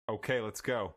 Okay, let's go.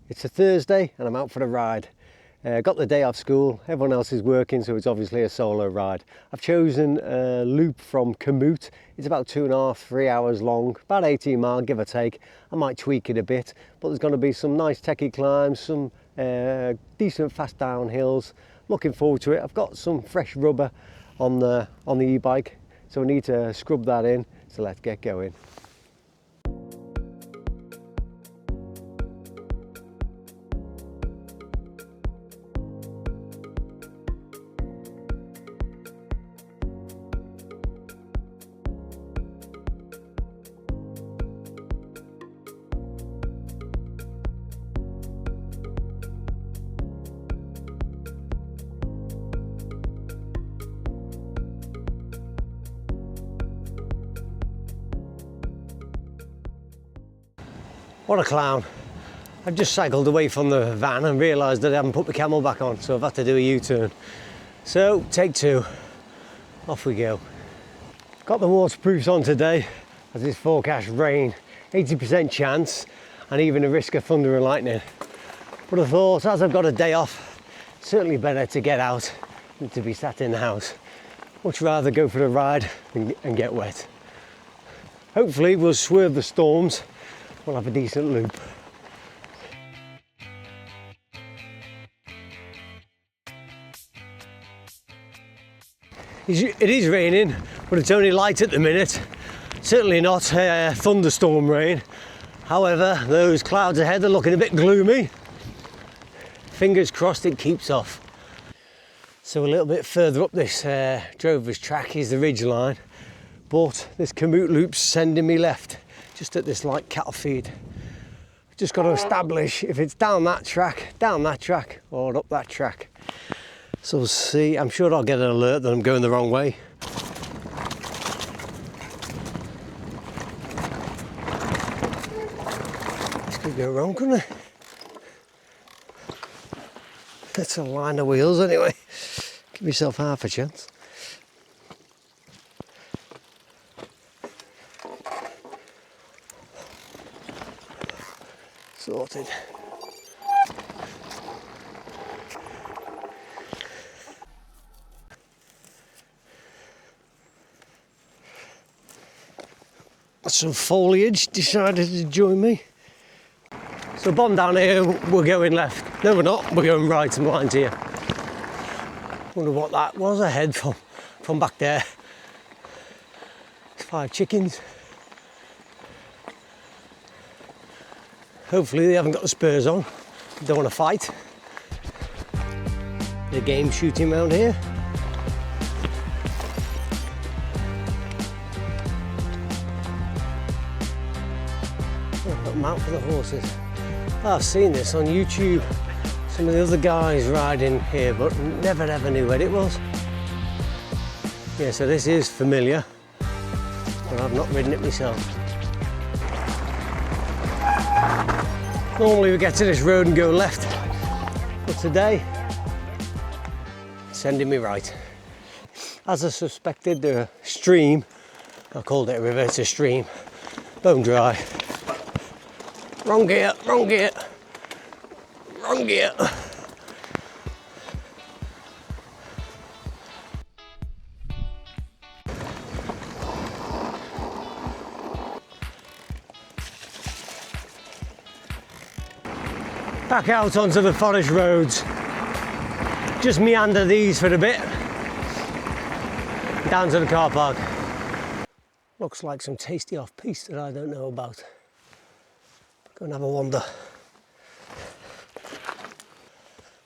It's a Thursday and I'm out for a ride. Got the day off school, everyone else is working, so it's obviously a solo ride. I've chosen a loop from Komoot. It's about 2.5 to 3 hours long, about 18 miles give or take. I might tweak it a bit, but there's going to be some nice techie climbs, some decent fast downhills. Looking forward to it. I've got some fresh rubber on the e-bike, so I need to scrub that in, so let's get going. What a clown. I've just cycled away from the van and realised that I haven't put the camel back on, so I've had to do a U-turn. So, take two. Off we go. Got the waterproofs on today, as it's forecast rain, 80% chance, and even a risk of thunder and lightning. But I thought, as I've got a day off, it's certainly better to get out than to be sat in the house. Much rather go for a ride and get wet. Hopefully we'll swerve the storms. We'll have a decent loop. It is raining, but it's only light at the minute. Certainly not thunderstorm rain. However, those clouds ahead are looking a bit gloomy. Fingers crossed it keeps off. So a little bit further up this drover's track is the ridge line, but this Komoot loop's sending me left, just at this light cattle feed. Just got to establish if it's down that track, or up that track. So we'll see. I'm sure I'll get an alert that I'm going the wrong way. This could go wrong, couldn't it? Let's align the wheels anyway. Give yourself half a chance. Sorted. Some foliage decided to join me. So bomb down here, we're going left. No, we're not, we're going right, some lines here. Wonder what that was ahead from back there. It's 5 chickens. Hopefully they haven't got the spurs on. Don't want to fight. The game shooting around here. Oh, got a mount for the horses. I've seen this on YouTube. Some of the other guys riding here, but never ever knew where it was. Yeah, so this is familiar, but I've not ridden it myself. Normally we get to this road and go left, but today, it's sending me right. As I suspected, the stream, I called it a river, it's a stream, bone dry. Wrong gear, wrong gear, wrong gear. Back out onto the forest roads. Just meander these for a bit. Down to the car park. Looks like some tasty off-piste that I don't know about. Go and have a wander.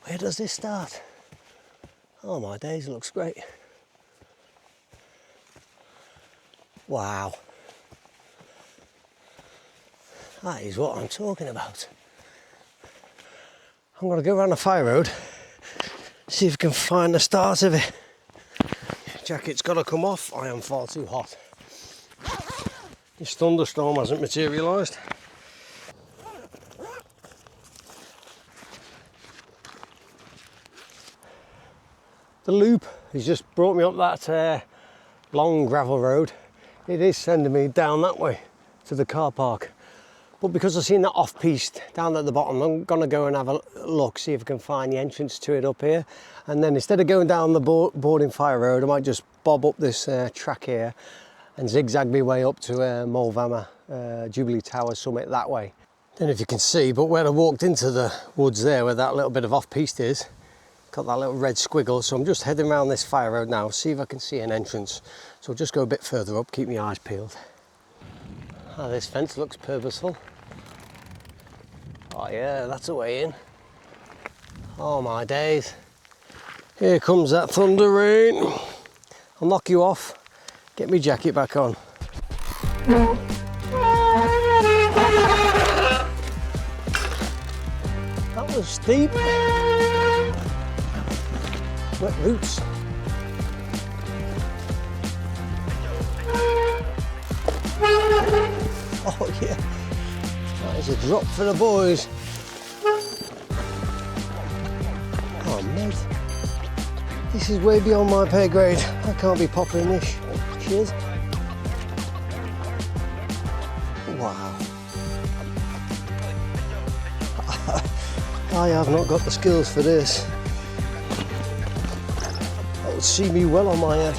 Where does this start? Oh my days, it looks great. Wow. That is what I'm talking about. I'm going to go around the fire road, see if I can find the start of it. Jacket's got to come off, I am far too hot. This thunderstorm hasn't materialised. The loop has just brought me up that long gravel road. It is sending me down that way to the car park. But because I've seen that off-piste down at the bottom, I'm going to go and have a look, see if I can find the entrance to it up here. And then instead of going down the boarding fire road, I might just bob up this track here and zigzag my way up to Mulvama, Jubilee Tower summit that way. Don't know if you can see, but where I walked into the woods there, where that little bit of off-piste is, got that little red squiggle. So I'm just heading around this fire road now, see if I can see an entrance. So I'll just go a bit further up, keep my eyes peeled. Oh, this fence looks purposeful. Oh yeah, that's a way in. Oh my days. Here comes that thunder rain. I'll knock you off, get my jacket back on. That was steep. Wet roots. Oh yeah, that is a drop for the boys. Oh mate, this is way beyond my pay grade. I can't be popping this. Cheers. Wow. I have not got the skills for this. That would see me well on my head.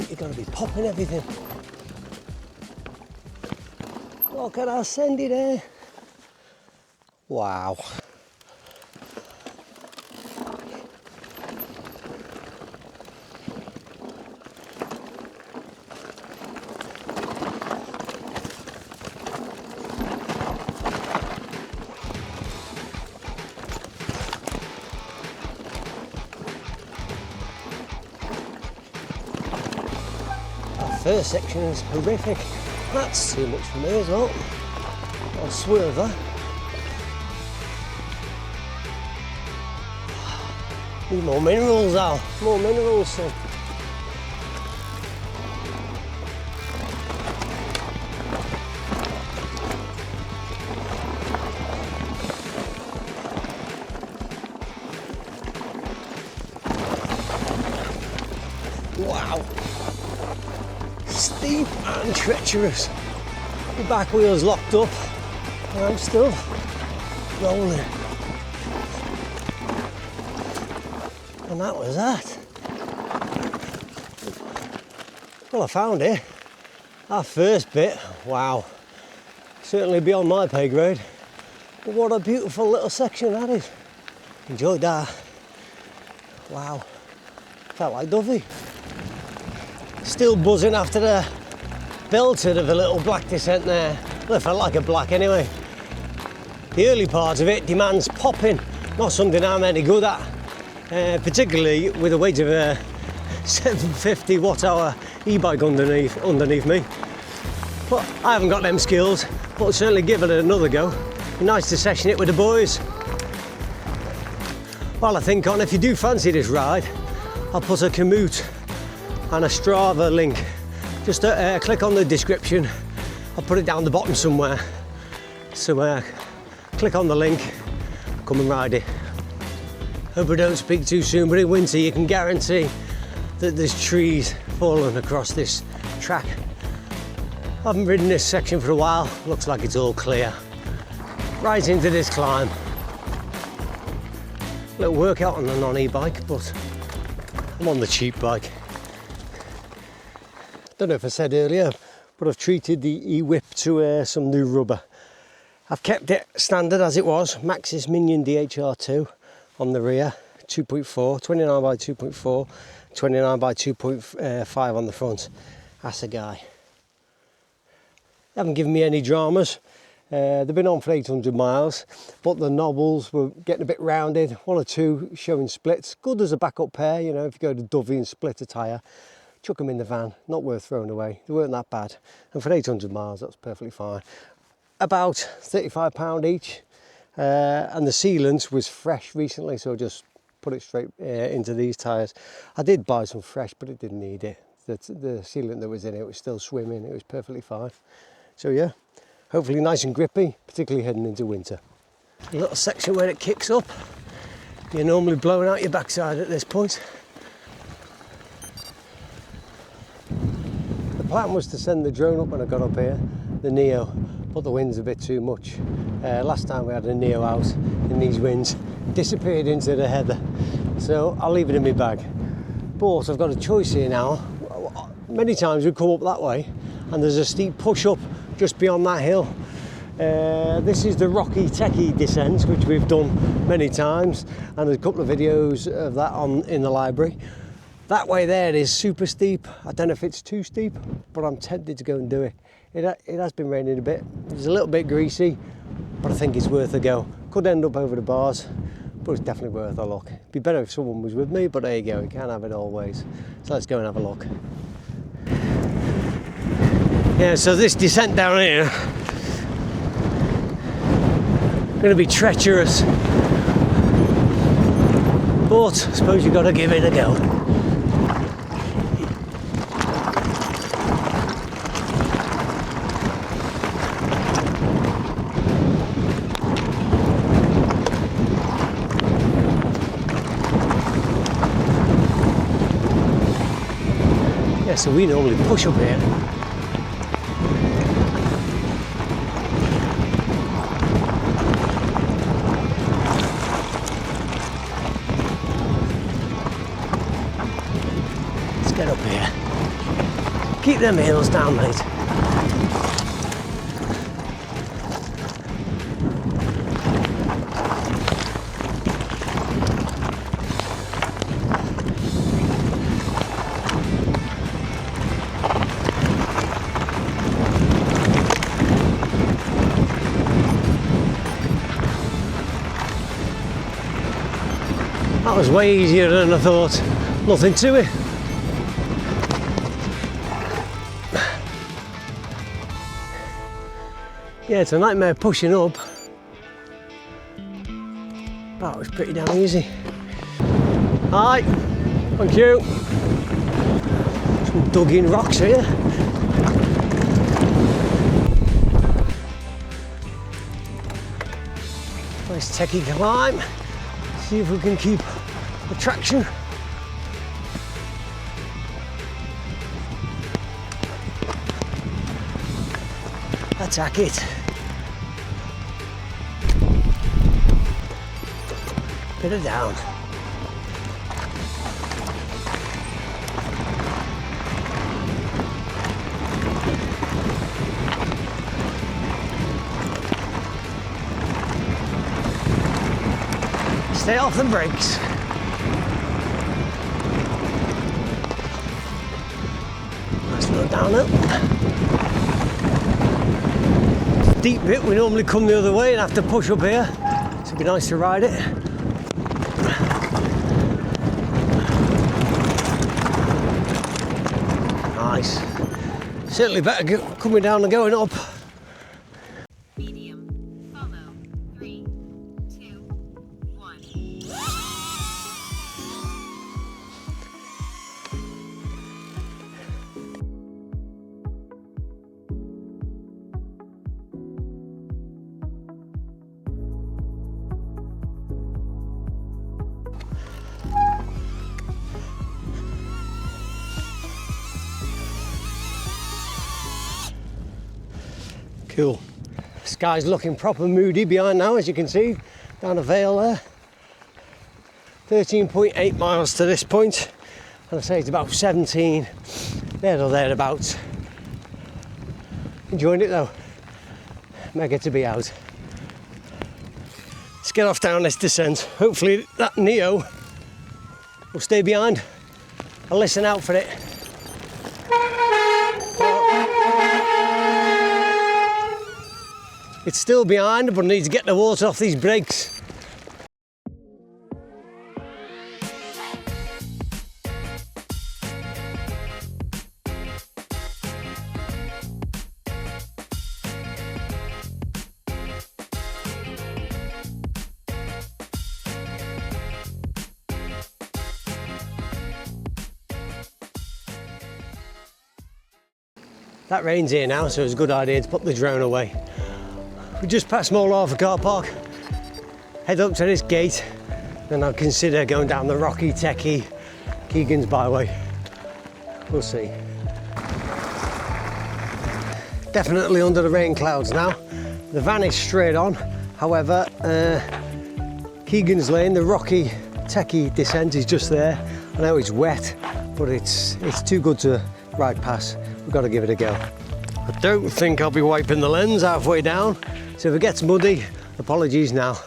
You're going to be popping everything. Look at our sandy there. Wow. First section is horrific. That's too much for me as well. I'll swerve that. Need more minerals, Al. More minerals, son. Wow. Steep and treacherous. The back wheel's locked up and I'm still rolling. And that was that. Well, I found it. That first bit, wow. Certainly beyond my pay grade. But what a beautiful little section that is. Enjoyed that. Wow. Felt like Duffy. Still buzzing after the belted of a little black descent there. Well, it felt like a black anyway. The early part of it demands popping, not something I'm any good at, particularly with a weight of a 750 watt-hour e-bike underneath me. But I haven't got them skills, but I'll certainly give it another go. Be nice to session it with the boys. While I think on, if you do fancy this ride, I'll put a Komoot and a Strava link. Just click on the description. I'll put it down the bottom somewhere. So click on the link, come and ride it. Hope I don't speak too soon, but in winter you can guarantee that there's trees falling across this track. I haven't ridden this section for a while. Looks like it's all clear. Right into this climb. Little workout on a non-e-bike, but I'm on the cheap bike. Don't know if I said earlier, but I've treated the E-Whip to some new rubber. I've kept it standard as it was, Maxxis Minion DHR2 on the rear, 2.4, 29 by 2.4, 29 by 2.5 on the front. That's a guy. They haven't given me any dramas. They've been on for 800 miles, but the knobbles were getting a bit rounded, one or two showing splits. Good as a backup pair, you know, if you go to Dovey and split a tyre, chuck them in the van, not worth throwing away. They weren't that bad. And for 800 miles, that's perfectly fine. About £35 each. And the sealant was fresh recently, so I just put it straight into these tyres. I did buy some fresh, but it didn't need it. The sealant that was in it was still swimming, it was perfectly fine. So yeah. Hopefully nice and grippy, particularly heading into winter. A little section where it kicks up. You're normally blowing out your backside at this point. The plan was to send the drone up when I got up here, the Neo, but the wind's a bit too much. Last time we had a Neo out in these winds, disappeared into the heather. So I'll leave it in my bag. But I've got a choice here now. Many times we come up that way and there's a steep push up just beyond that hill. This is the rocky techie descent, which we've done many times, and there's a couple of videos of that in the library. That way there is super steep. I don't know if it's too steep, but I'm tempted to go and do it. It has been raining a bit. It's a little bit greasy, but I think it's worth a go. Could end up over the bars, but it's definitely worth a look. It'd be better if someone was with me, but there you go, you can't have it always. So let's go and have a look. Yeah, so this descent down here going to be treacherous, but I suppose you've got to give it a go. Yeah, so we normally push up here. Get up here. Keep them heels down, mate. That was way easier than I thought. Nothing to it. Yeah, it's a nightmare pushing up. That was pretty damn easy. Hi, thank you. Some dug in rocks here. Nice techie climb. See if we can keep the traction. Attack it. Bit of down. Stay off the brakes. Nice little downhill. Deep bit, we normally come the other way and have to push up here. So it'd be nice to ride it. Nice. Certainly better coming down than going up. Medium. Follow. 3, 2, 1. Cool. Sky's looking proper moody behind now, as you can see, down the vale there. 13.8 miles to this point, and I say it's about 17, there or thereabouts. Enjoying it though. Mega to be out. Let's get off down this descent. Hopefully that Neo will stay behind. I'll listen out for it. It's still behind, but needs to get the water off these brakes. That rain's here now, so it's a good idea to put the drone away. We just passed Mole Arthur car park, head up to this gate, then I'll consider going down the rocky, techie Keegan's byway. We'll see. Definitely under the rain clouds now. The van is straight on, however, Keegan's lane, the rocky, techie descent is just there. I know it's wet, but it's too good to ride past. We've got to give it a go. I don't think I'll be wiping the lens halfway down, so if it gets muddy, apologies now.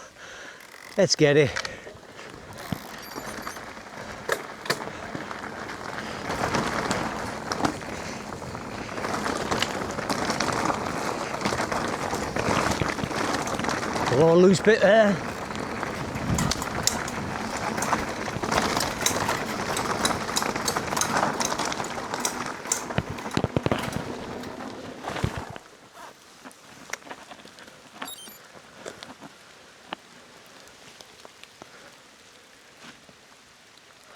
Let's get it. A little loose bit there.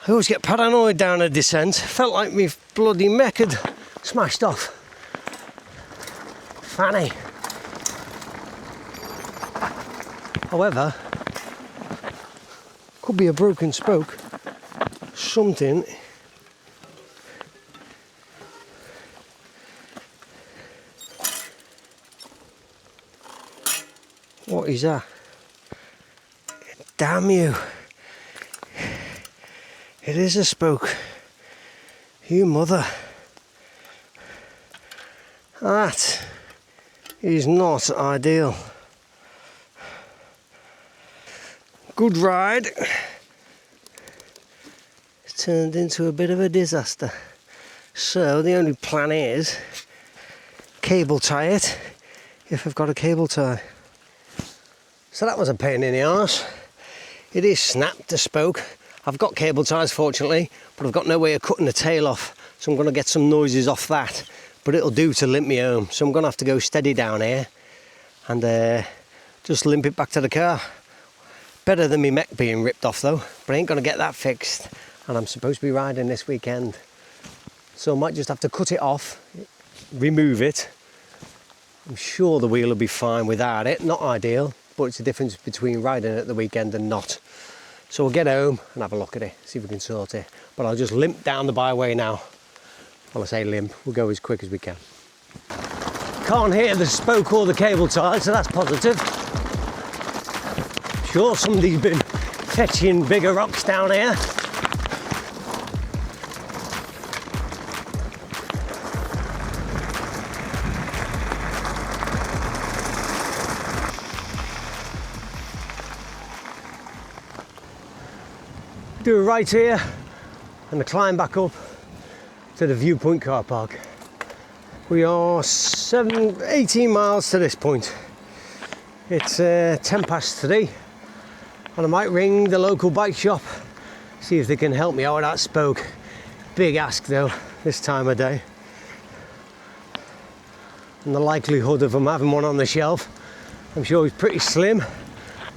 I always get paranoid down a descent. Felt like my bloody mech had smashed off. Fanny. However, could be a broken spoke. Something. What is that? Damn you. It is a spoke. You mother. That is not ideal. Good ride. It's turned into a bit of a disaster. So the only plan is cable tie it if I've got a cable tie. So that was a pain in the arse. It is snapped, the spoke. I've got cable ties fortunately, but I've got no way of cutting the tail off, so I'm going to get some noises off that, but it'll do to limp me home. So I'm going to have to go steady down here and just limp it back to the car. Better than me mech being ripped off though, but I ain't going to get that fixed, and I'm supposed to be riding this weekend. So I might just have to cut it off, remove it. I'm sure the wheel will be fine without it, not ideal, but it's the difference between riding at the weekend and not. So we'll get home and have a look at it, see if we can sort it. But I'll just limp down the byway now. Well, I say limp, we'll go as quick as we can. Can't hear the spoke or the cable tie, so that's positive. I'm sure somebody's been fetching bigger rocks down here. Do a right here and a climb back up to the viewpoint car park. We are 18 miles to this point. It's 10 past 3 and I might ring the local bike shop, see if they can help me out with that spoke. Big ask though, this time of day. And the likelihood of them having one on the shelf, I'm sure it's pretty slim,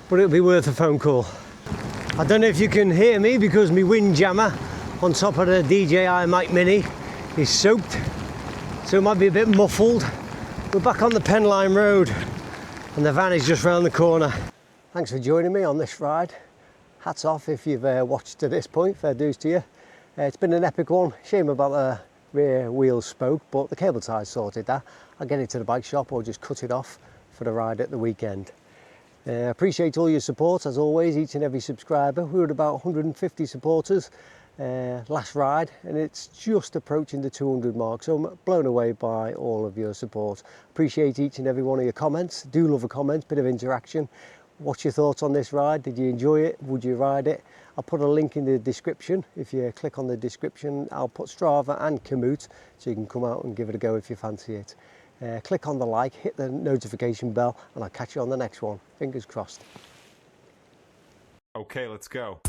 but it'll be worth a phone call. I don't know if you can hear me because my wind jammer on top of the DJI Mic Mini is soaked, so it might be a bit muffled. We're back on the Penline Road and the van is just round the corner. Thanks for joining me on this ride. Hats off if you've watched to this point, fair dues to you. It's been an epic one. Shame about the rear wheel spoke, but the cable tie's sorted that. I'll get it to the bike shop or just cut it off for the ride at the weekend. Appreciate all your support as always, each and every subscriber. We're at about 150 supporters. last ride, and it's just approaching the 200 mark, so I'm blown away by all of your support. Appreciate each and every one of your comments. Do love a comment, bit of interaction. What's your thoughts on this ride? Did you enjoy it? Would you ride it? I'll put a link in the description. If you click on the description, I'll put Strava and Komoot, so you can come out and give it a go if you fancy it. Click on the like, hit the notification bell, and I'll catch you on the next one. Fingers crossed. Okay, let's go.